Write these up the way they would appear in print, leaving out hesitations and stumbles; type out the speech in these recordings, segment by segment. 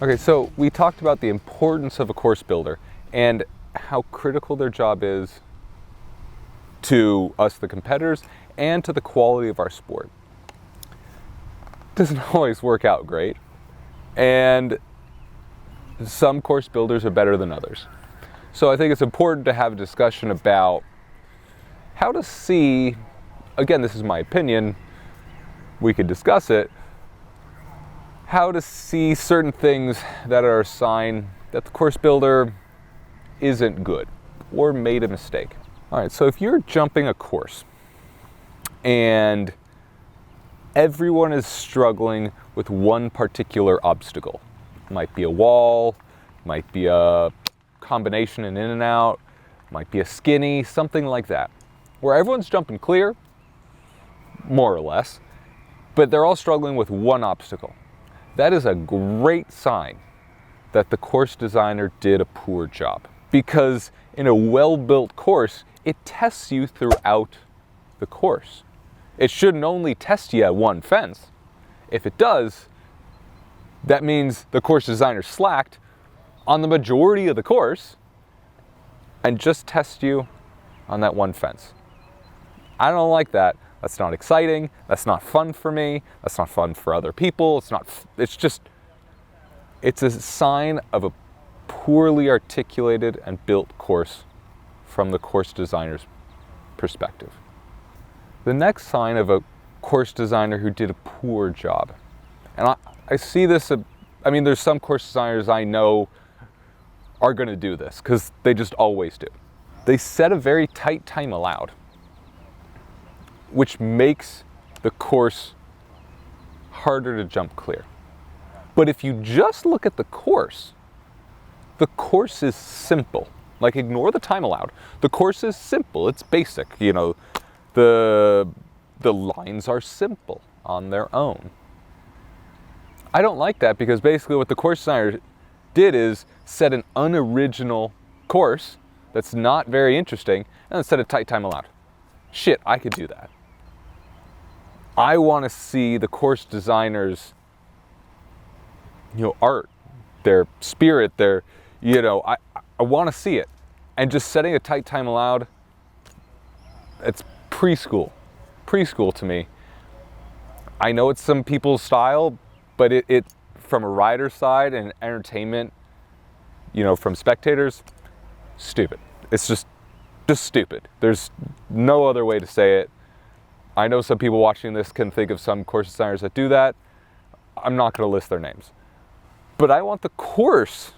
Okay, so we talked about the importance of a course builder and how critical their job is to us, the competitors, and to the quality of our sport. Doesn't always work out great, and some course builders are better than others. So I think it's important to have a discussion about how to see, again, this is my opinion, we could discuss it, how to see certain things that are a sign that the course builder isn't good or made a mistake. All right, so if you're jumping a course and everyone is struggling with one particular obstacle, it might be a wall, might be a combination in and out, might be a skinny, something like that, where everyone's jumping clear, more or less, but they're all struggling with one obstacle. That is a great sign that the course designer did a poor job. Because in a well-built course, it tests you throughout the course. It shouldn't only test you at one fence. If it does, that means the course designer slacked on the majority of the course and just test you on that one fence. I don't like that. That's not exciting. That's not fun for me. That's not fun for other people. It's a sign of a poorly articulated and built course from the course designer's perspective. The next sign of a course designer who did a poor job, and I see this, there's some course designers I know are going to do this because they just always do. They set a very tight time allowed, which makes the course harder to jump clear. But if you just look at the course is simple. Like, ignore the time allowed. The course is simple, it's basic. You know, the lines are simple on their own. I don't like that because basically what the course designer did is set an unoriginal course that's not very interesting and then set a tight time allowed. Shit, I could do that. I want to see the course designers, art, their spirit, I want to see it. And just setting a tight time allowed, it's preschool to me. I know it's some people's style, but it from a rider's side and entertainment, from spectators, stupid. It's just stupid. There's no other way to say it. I know some people watching this can think of some course designers that do that. I'm not going to list their names. But I want the course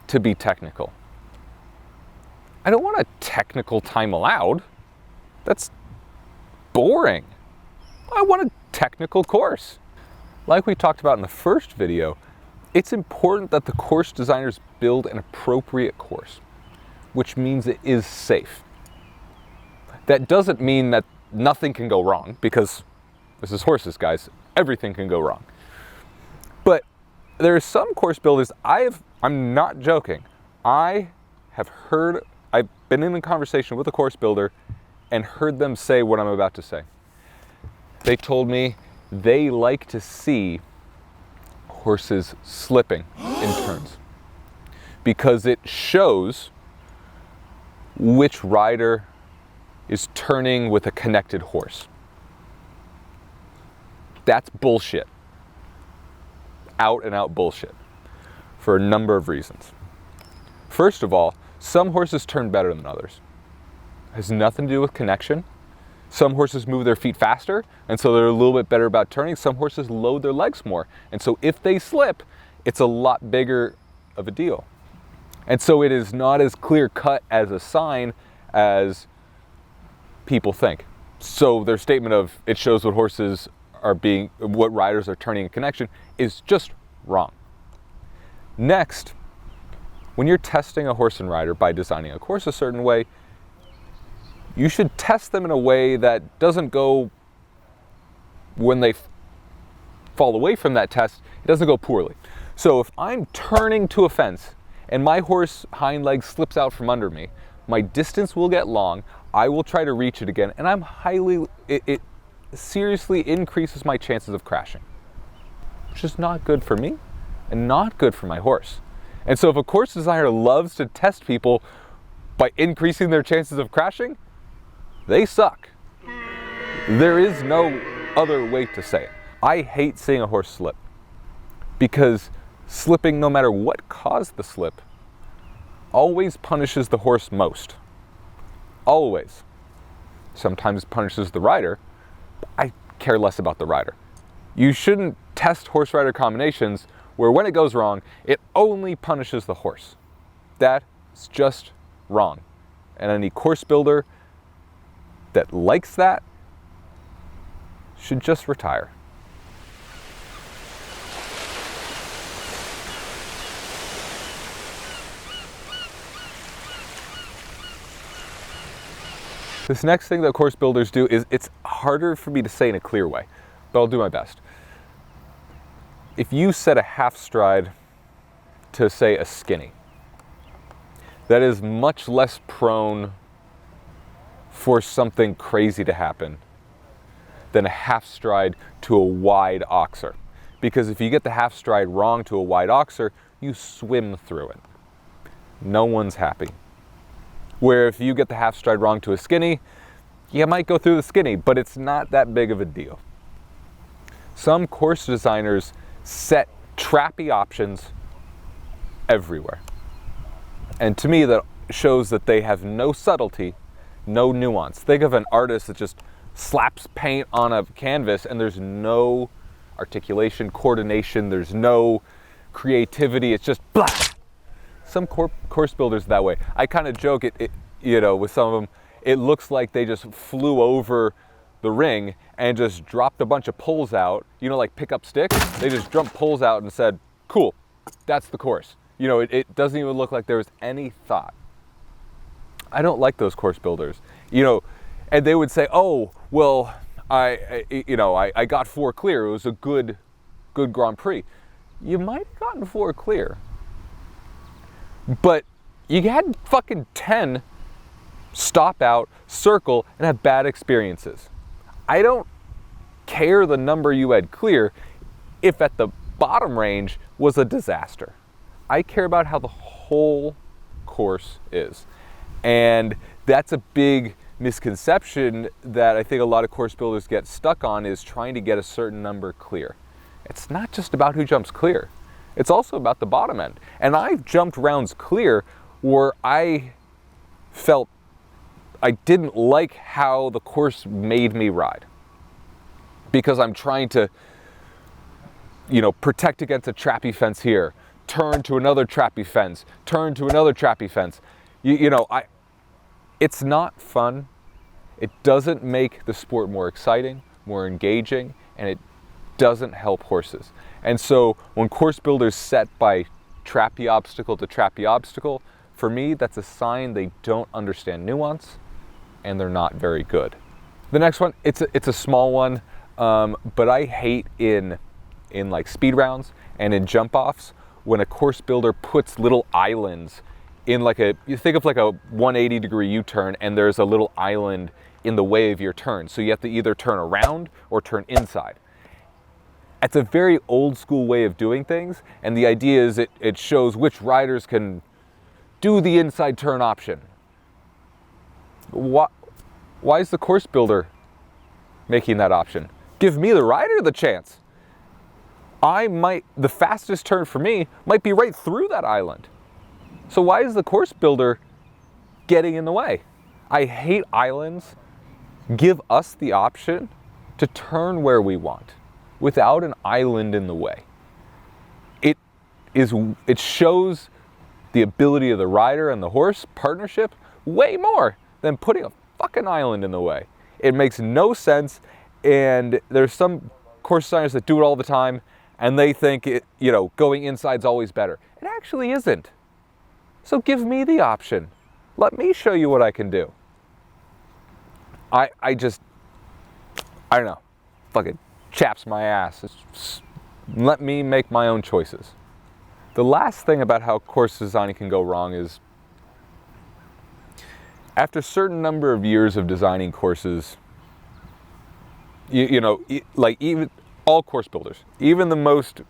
to be technical. I don't want a technical time allowed. That's boring. I want a technical course. Like we talked about in the first video, it's important that the course designers build an appropriate course, which means it is safe. That doesn't mean that nothing can go wrong, because this is horses, guys. Everything can go wrong. But there are some course builders, I'm not joking, I've been in a conversation with a course builder and heard them say what I'm about to say. They told me they like to see horses slipping in turns because it shows which rider is turning with a connected horse. That's bullshit. Out and out bullshit for a number of reasons. First of all, some horses turn better than others. It has nothing to do with connection. Some horses move their feet faster, and so they're a little bit better about turning. Some horses load their legs more, and so if they slip, it's a lot bigger of a deal. And so it is not as clear cut as a sign as people think. So their statement of it shows what riders are turning in connection is just wrong. Next, when you're testing a horse and rider by designing a course a certain way, you should test them in a way that doesn't go, when they fall away from that test, it doesn't go poorly. So if I'm turning to a fence and my horse hind leg slips out from under me, my distance will get long, I will try to reach it again, and it seriously increases my chances of crashing, which is not good for me, and not good for my horse. And so if a course designer loves to test people by increasing their chances of crashing, they suck. There is no other way to say it. I hate seeing a horse slip, because slipping, no matter what caused the slip, always punishes the horse most. Always. Sometimes punishes the rider. I care less about the rider. You shouldn't test horse-rider combinations where when it goes wrong, it only punishes the horse. That is just wrong. And any course builder that likes that should just retire. This next thing that course builders do is, it's harder for me to say in a clear way, but I'll do my best. If you set a half stride to, say, a skinny, that is much less prone for something crazy to happen than a half stride to a wide oxer. Because if you get the half stride wrong to a wide oxer, you swim through it. No one's happy. Where if you get the half stride wrong to a skinny, you might go through the skinny, but it's not that big of a deal. Some course designers set trappy options everywhere. And to me, that shows that they have no subtlety, no nuance. Think of an artist that just slaps paint on a canvas and there's no articulation, coordination, there's no creativity, it's just blah. Some course builders that way. I kind of joke it, with some of them, it looks like they just flew over the ring and just dropped a bunch of poles out, like pick up sticks. They just dropped poles out and said, cool, that's the course. It doesn't even look like there was any thought. I don't like those course builders, and they would say, oh, well, I got 4 clear. It was a good Grand Prix. You might have gotten 4 clear, but you had fucking 10 stop out, circle, and have bad experiences. I don't care the number you had clear if at the bottom range was a disaster. I care about how the whole course is. And that's a big misconception that I think a lot of course builders get stuck on, is trying to get a certain number clear. It's not just about who jumps clear. It's also about the bottom end. And I've jumped rounds clear where I felt I didn't like how the course made me ride, because I'm trying to, protect against a trappy fence here, turn to another trappy fence, turn to another trappy fence. It's not fun. It doesn't make the sport more exciting, more engaging, and it doesn't help horses. And so when course builders set by trappy obstacle to trappy obstacle, for me, that's a sign they don't understand nuance and they're not very good. The next one, it's a small one, but I hate in like speed rounds and in jump offs when a course builder puts little islands in you think of like a 180 degree U-turn, and there's a little island in the way of your turn. So you have to either turn around or turn inside. It's a very old school way of doing things, and the idea is it shows which riders can do the inside turn option. Why is the course builder making that option? Give me, the rider, the chance. The fastest turn for me might be right through that island. So why is the course builder getting in the way? I hate islands. Give us the option to turn where we want without an island in the way. It shows the ability of the rider and the horse partnership way more than putting a fucking island in the way. It makes no sense, and there's some course designers that do it all the time, and they think going inside's always better. It actually isn't. So give me the option. Let me show you what I can do. I don't know, fucking chaps my ass. Just let me make my own choices. The last thing about how course designing can go wrong is, after a certain number of years of designing courses, like even all course builders, even the most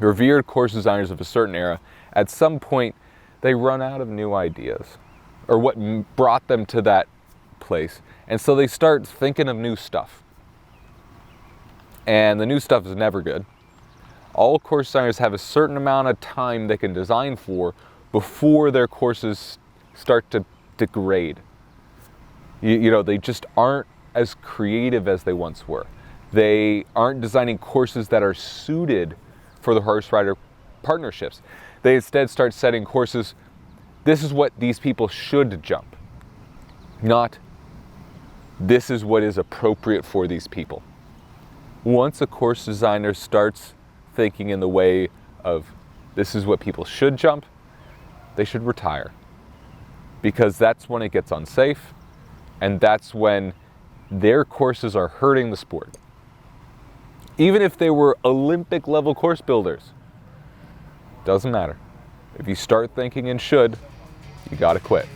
revered course designers of a certain era, at some point, they run out of new ideas, or what brought them to that place. And so they start thinking of new stuff. And the new stuff is never good. All course designers have a certain amount of time they can design for before their courses start to degrade. You know, they just aren't as creative as they once were. They aren't designing courses that are suited for the horse rider partnerships. They instead start setting courses, this is what these people should jump, not this is what is appropriate for these people. Once a course designer starts thinking in the way of this is what people should jump, they should retire. Because that's when it gets unsafe, and that's when their courses are hurting the sport. Even if they were Olympic level course builders, doesn't matter. If you start thinking in should, you gotta quit.